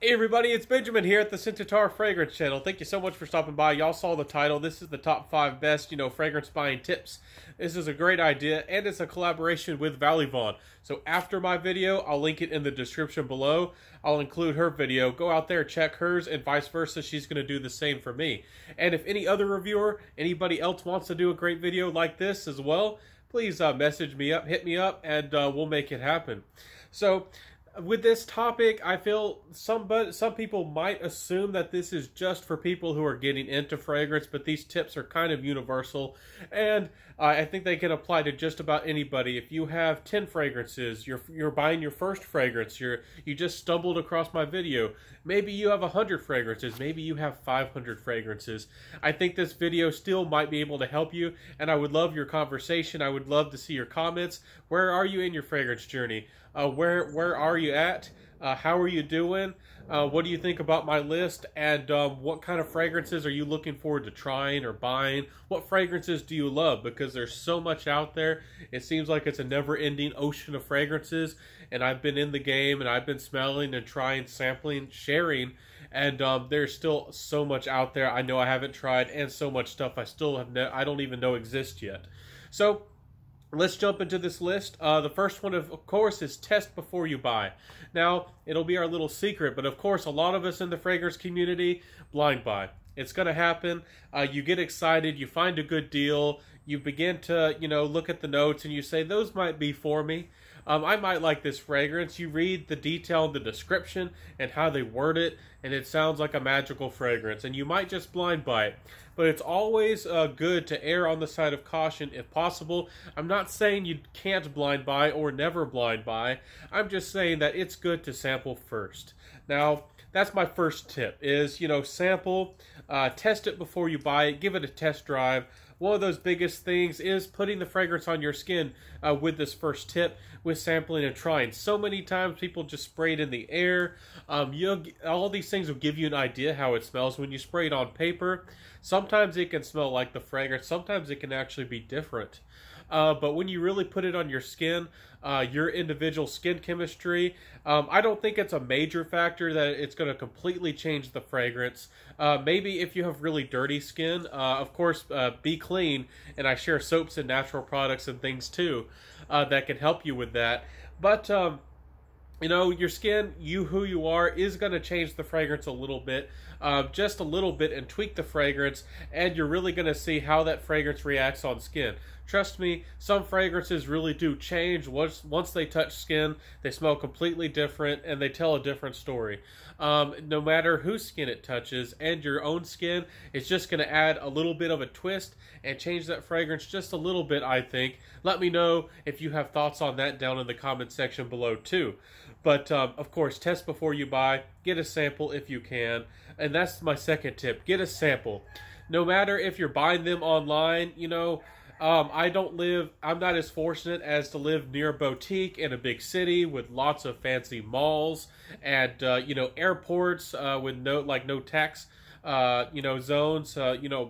Hey everybody, it's Benjamin here at the Centaur Fragrance Channel. Thank you so much for stopping by. Y'all saw the title. This is the top 5 best, fragrance buying tips. This is a great idea, and it's a collaboration with Valley Vaughn. So after my video, I'll link it in the description below. I'll include her video. Go out there, check hers, and vice versa. She's going to do the same for me. And if any other reviewer, anybody else wants to do a great video like this as well, please message me up, hit me up, and we'll make it happen. So, with this topic, I feel some people might assume that this is just for people who are getting into fragrance, but these tips are kind of universal, and I think they can apply to just about anybody. If you have 10 fragrances, you're buying your first fragrance, you just stumbled across my video, maybe you have 100 fragrances, maybe you have 500 fragrances. I think this video still might be able to help you, and I would love your conversation. I would love to see your comments. Where are you in your fragrance journey? Where are you at? How are you doing? What do you think about my list? And what kind of fragrances are you looking forward to trying or buying? What fragrances do you love? Because there's so much out there. It seems like it's a never-ending ocean of fragrances. And I've been in the game, and I've been smelling and trying, sampling, sharing. And there's still so much out there I know I haven't tried, and so much stuff I still have I don't even know exists yet. So let's jump into this list. The first one, of course, is test before you buy. Now, it'll be our little secret, but of course, a lot of us in the fragrance community blind buy. It's going to happen. You get excited, you find a good deal, you begin to, look at the notes, and you say, those might be for me. I might like this fragrance. You read the detail in the description and how they word it, and it sounds like a magical fragrance, and you might just blind buy it. But it's always good to err on the side of caution if possible. I'm not saying you can't blind buy or never blind buy. I'm just saying that it's good to sample first. Now, that's my first tip is, sample, test it before you buy it, give it a test drive. One of those biggest things is putting the fragrance on your skin with this first tip, with sampling and trying. So many times people just spray it in the air. All these things will give you an idea how it smells when you spray it on paper. Sometimes it can smell like the fragrance. Sometimes it can actually be different. But when you really put it on your skin, your individual skin chemistry, I don't think it's a major factor that it's going to completely change the fragrance. Maybe if you have really dirty skin, of course, be clean, and I share soaps and natural products and things too that can help you with that. But your skin, who you are, is going to change the fragrance a little bit, just a little bit, and tweak the fragrance, and you're really going to see how that fragrance reacts on skin. Trust me, some fragrances really do change. Once they touch skin, they smell completely different, and they tell a different story. No matter whose skin it touches, and your own skin, it's just going to add a little bit of a twist and change that fragrance just a little bit, I think. Let me know if you have thoughts on that down in the comment section below, too. But, of course, test before you buy. Get a sample if you can. And that's my second tip. Get a sample. No matter if you're buying them online, I'm not as fortunate as to live near a boutique in a big city with lots of fancy malls and, airports with no tax zones,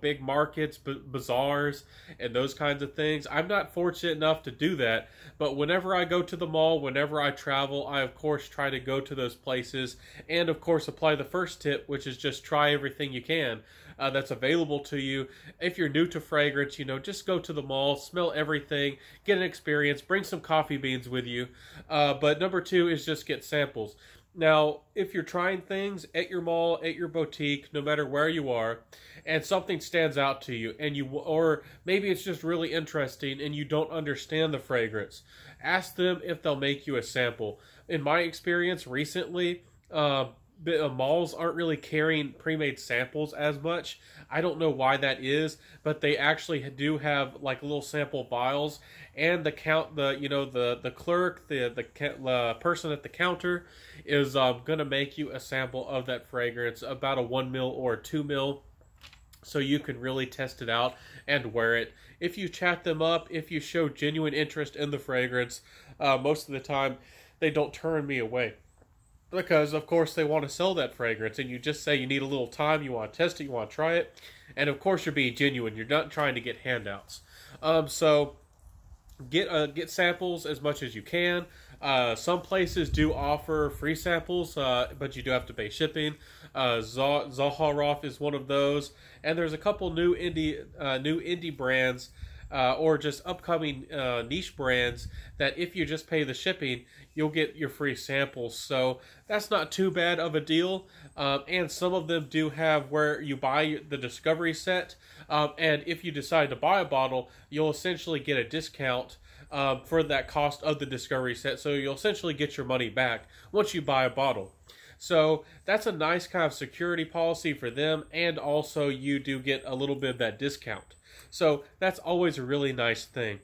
big markets, bazaars, and those kinds of things. I'm not fortunate enough to do that, but whenever I go to the mall, whenever I travel, I of course try to go to those places and of course apply the first tip, which is just try everything you can that's available to you. If you're new to fragrance, just go to the mall, smell everything, get an experience, bring some coffee beans with you. But number 2 is just get samples. Now, if you're trying things at your mall, at your boutique, no matter where you are, and something stands out to you, or maybe it's just really interesting and you don't understand the fragrance, ask them if they'll make you a sample. In my experience recently, malls aren't really carrying pre-made samples as much. I don't know why that is, but they actually do have like little sample vials, and the clerk, the person at the counter is gonna make you a sample of that fragrance, about a 1 ml or 2 ml, so you can really test it out and wear it. If you chat them up, if you show genuine interest in the fragrance, most of the time they don't turn me away. Because, of course, they want to sell that fragrance, and you just say you need a little time, you want to test it, you want to try it, and of course you're being genuine. You're not trying to get handouts. So get samples as much as you can. Some places do offer free samples, but you do have to pay shipping. Zaharoff is one of those, and there's a couple new indie brands, or just upcoming niche brands that if you just pay the shipping, you'll get your free samples. So that's not too bad of a deal. And some of them do have where you buy the Discovery set, and if you decide to buy a bottle, you'll essentially get a discount for that cost of the Discovery set. So you'll essentially get your money back once you buy a bottle. So that's a nice kind of security policy for them, and also you do get a little bit of that discount. So that's always a really nice thing.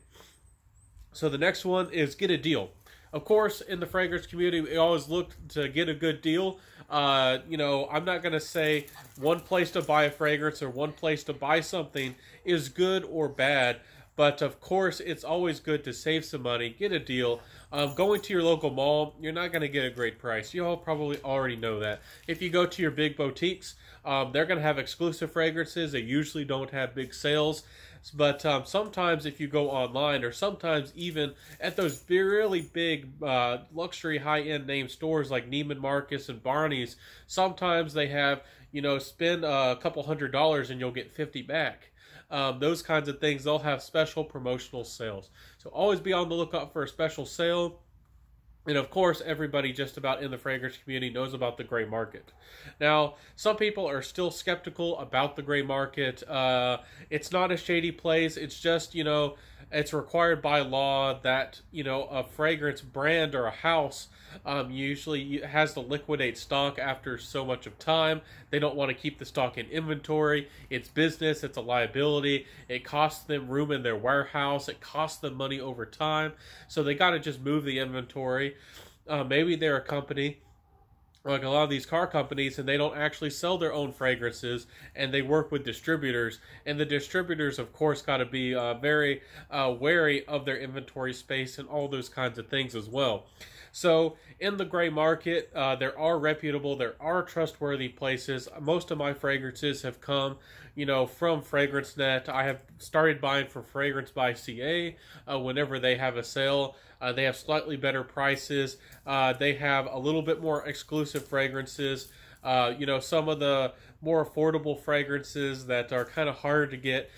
So the next one is get a deal. Of course, in the fragrance community, we always look to get a good deal. You know, I'm not going to say one place to buy a fragrance or one place to buy something is good or bad. But of course, it's always good to save some money, get a deal. Going to your local mall, you're not going to get a great price. You all probably already know that. If you go to your big boutiques, they're going to have exclusive fragrances. They usually don't have big sales. But sometimes if you go online, or sometimes even at those really big luxury high-end name stores like Neiman Marcus and Barney's, sometimes they have, you know, spend a couple $100 and you'll get 50 back. Those kinds of things, they'll have special promotional sales. So always be on the lookout for a special sale. And of course, everybody just about in the fragrance community knows about the gray market. Now, some people are still skeptical about the gray market. It's not a shady place. It's just, you know, it's required by law that, you know, a fragrance brand or a house usually has to liquidate stock after so much of time. They don't want to keep the stock in inventory. It's business. It's a liability. It costs them room in their warehouse. It costs them money over time. So they got to just move the inventory. Maybe they're a company like a lot of these car companies, and they don't actually sell their own fragrances, and they work with distributors. And the distributors, of course, got to be very wary of their inventory space and all those kinds of things as well. So in the gray market, there are reputable, there are trustworthy places. Most of my fragrances have come, you know, from FragranceNet. I have started buying from Fragrance by CA whenever they have a sale. They have slightly better prices. They have a little bit more exclusive fragrances. You know, some of the more affordable fragrances that are kind of harder to get,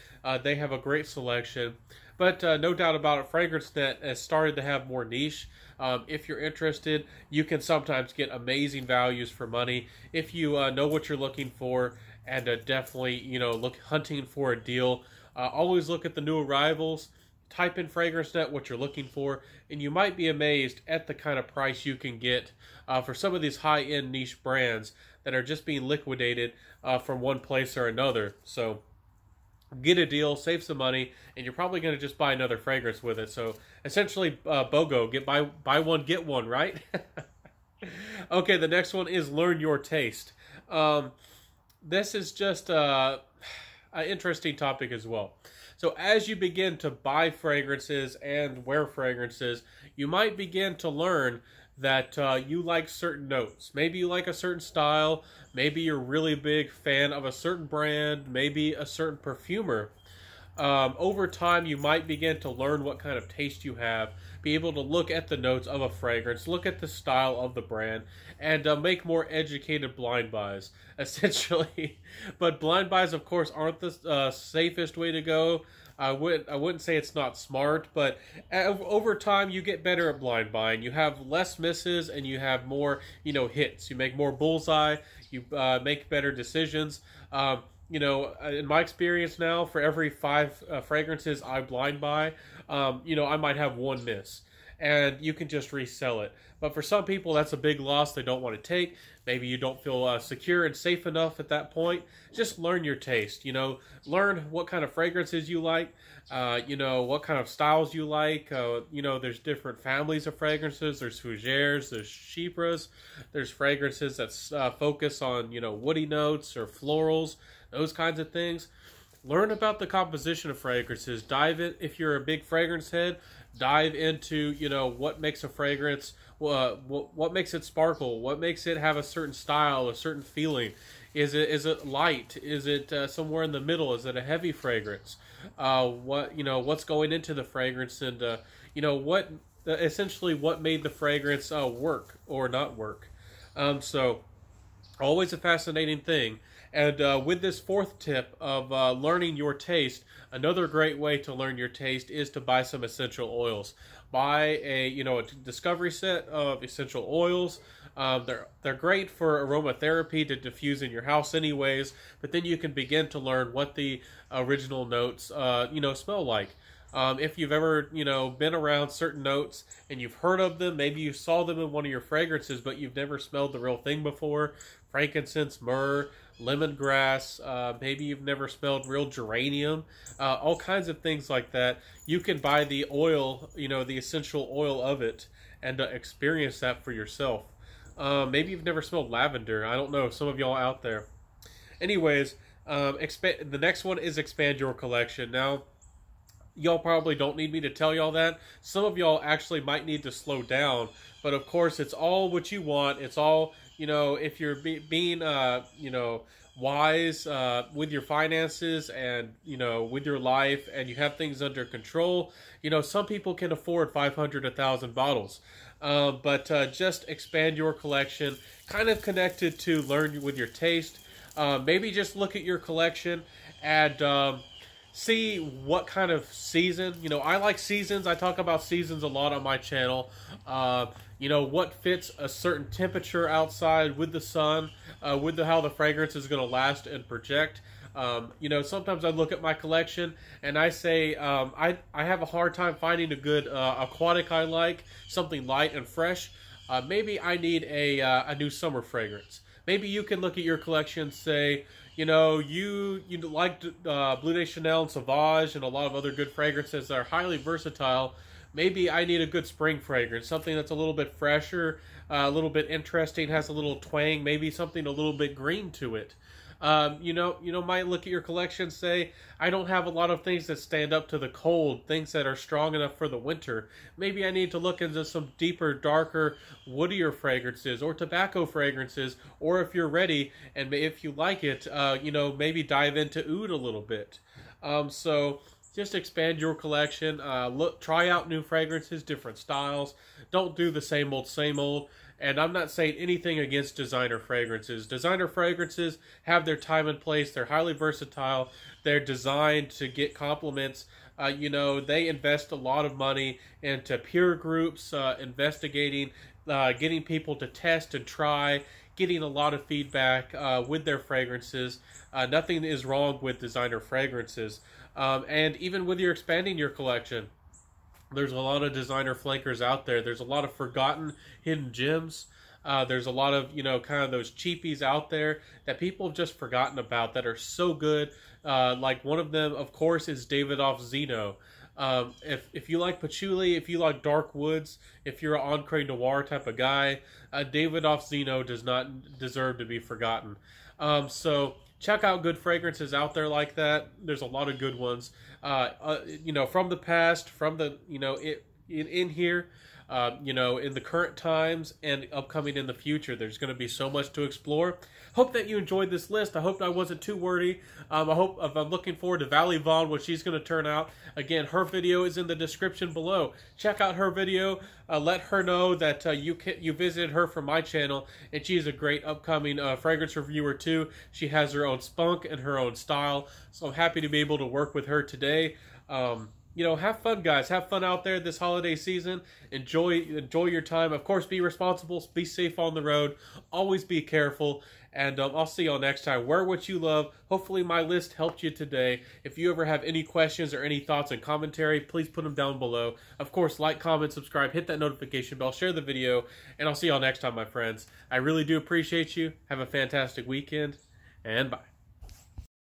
they have a great selection. But no doubt about it, FragranceNet has started to have more niche. If you're interested, you can sometimes get amazing values for money if you know what you're looking for, and definitely, you know, hunting for a deal. Always look at the new arrivals. Type in FragranceNet what you're looking for, and you might be amazed at the kind of price you can get for some of these high-end niche brands that are just being liquidated from one place or another. So get a deal, save some money, and you're probably going to just buy another fragrance with it. So essentially, BOGO, buy one, get one, right? Okay, the next one is learn your taste. This is just an interesting topic as well. So as you begin to buy fragrances and wear fragrances, you might begin to learn that you like certain notes. Maybe you like a certain style. Maybe you're a really big fan of a certain brand. Maybe a certain perfumer. Over time, you might begin to learn what kind of taste you have, be able to look at the notes of a fragrance, look at the style of the brand, and make more educated blind buys, essentially. But blind buys, of course, aren't the safest way to go. I wouldn't say it's not smart, but over time you get better at blind buying. You have less misses and you have more, you know, hits. You make more bullseye. You make better decisions. You know, in my experience now, for every 5 fragrances I blind buy, you know, I might have one miss, and you can just resell it. But for some people, that's a big loss they don't want to take. Maybe you don't feel secure and safe enough at that point. Just learn your taste. You know, learn what kind of fragrances you like. You know, what kind of styles you like. You know, there's different families of fragrances. There's fougères, there's chypres, there's fragrances that focus on, you know, woody notes or florals, those kinds of things. Learn about the composition of fragrances. Dive in, if you're a big fragrance head, dive into, you know, what makes a fragrance, what makes it sparkle, what makes it have a certain style, a certain feeling. Is it light? Is it somewhere in the middle? Is it a heavy fragrance? What's going into the fragrance, and you know, what essentially what made the fragrance work or not work. So always a fascinating thing. And with this fourth tip of learning your taste, another great way to learn your taste is to buy some essential oils. Buy a discovery set of essential oils. They're great for aromatherapy to diffuse in your house anyways, but then you can begin to learn what the original notes smell like. If you've ever, been around certain notes and you've heard of them, maybe you saw them in one of your fragrances, but you've never smelled the real thing before. Frankincense, myrrh, lemongrass, maybe you've never smelled real geranium, all kinds of things like that. You can buy the oil, the essential oil of it, and experience that for yourself. Maybe you've never smelled lavender. I don't know, some of y'all out there. Anyways, the next one is expand your collection. Now, y'all probably don't need me to tell y'all that. Some of y'all actually might need to slow down, but of course it's all what you want. It's all, if you're being, wise with your finances and, with your life, and you have things under control. Some people can afford 500, 1,000 bottles. But just expand your collection, kind of connected to learn with your taste. Maybe just look at your collection and see what kind of season. I like seasons. I talk about seasons a lot on my channel. What fits a certain temperature outside with the sun, with how the fragrance is going to last and project. Sometimes I look at my collection and I say I have a hard time finding a good aquatic I like, something light and fresh. Maybe I need a new summer fragrance. Maybe you can look at your collection and say, you like Bleu de Chanel and Sauvage and a lot of other good fragrances that are highly versatile. Maybe I need a good spring fragrance, something that's a little bit fresher, a little bit interesting, has a little twang, maybe something a little bit green to it. Might look at your collection and say, I don't have a lot of things that stand up to the cold, things that are strong enough for the winter. Maybe I need to look into some deeper, darker, woodier fragrances or tobacco fragrances, or if you're ready and if you like it, maybe dive into oud a little bit. So just expand your collection. Try out new fragrances, different styles. Don't do the same old, same old. And I'm not saying anything against designer fragrances. Designer fragrances have their time and place. They're highly versatile. They're designed to get compliments. They invest a lot of money into peer groups, investigating, getting people to test and try, getting a lot of feedback with their fragrances. Nothing is wrong with designer fragrances. And even with your expanding your collection, there's a lot of designer flankers out there. There's a lot of forgotten hidden gems. There's a lot of, kind of those cheapies out there that people have just forgotten about that are so good. Like one of them, of course, is Davidoff Zeno. If you like patchouli, if you like dark woods, if you're an Encre Noir type of guy, Davidoff Zeno does not deserve to be forgotten. So check out good fragrances out there like that. There's a lot of good ones, from the past, from the, in here, in the current times and upcoming in the future. There's going to be so much to explore. Hope that you enjoyed this list. I hope I wasn't too wordy. I'm looking forward to Valley Vaughn, what she's going to turn out. Again, her video is in the description below. Check out her video. Let her know that you visited her from my channel, and she's a great upcoming fragrance reviewer too. She has her own spunk and her own style, so I'm happy to be able to work with her today. Have fun, guys. Have fun out there this holiday season. Enjoy your time. Of course, be responsible. Be safe on the road. Always be careful. And I'll see y'all next time. Wear what you love. Hopefully my list helped you today. If you ever have any questions or any thoughts and commentary, please put them down below. Of course, like, comment, subscribe, hit that notification bell, share the video, and I'll see y'all next time, my friends. I really do appreciate you. Have a fantastic weekend, and bye.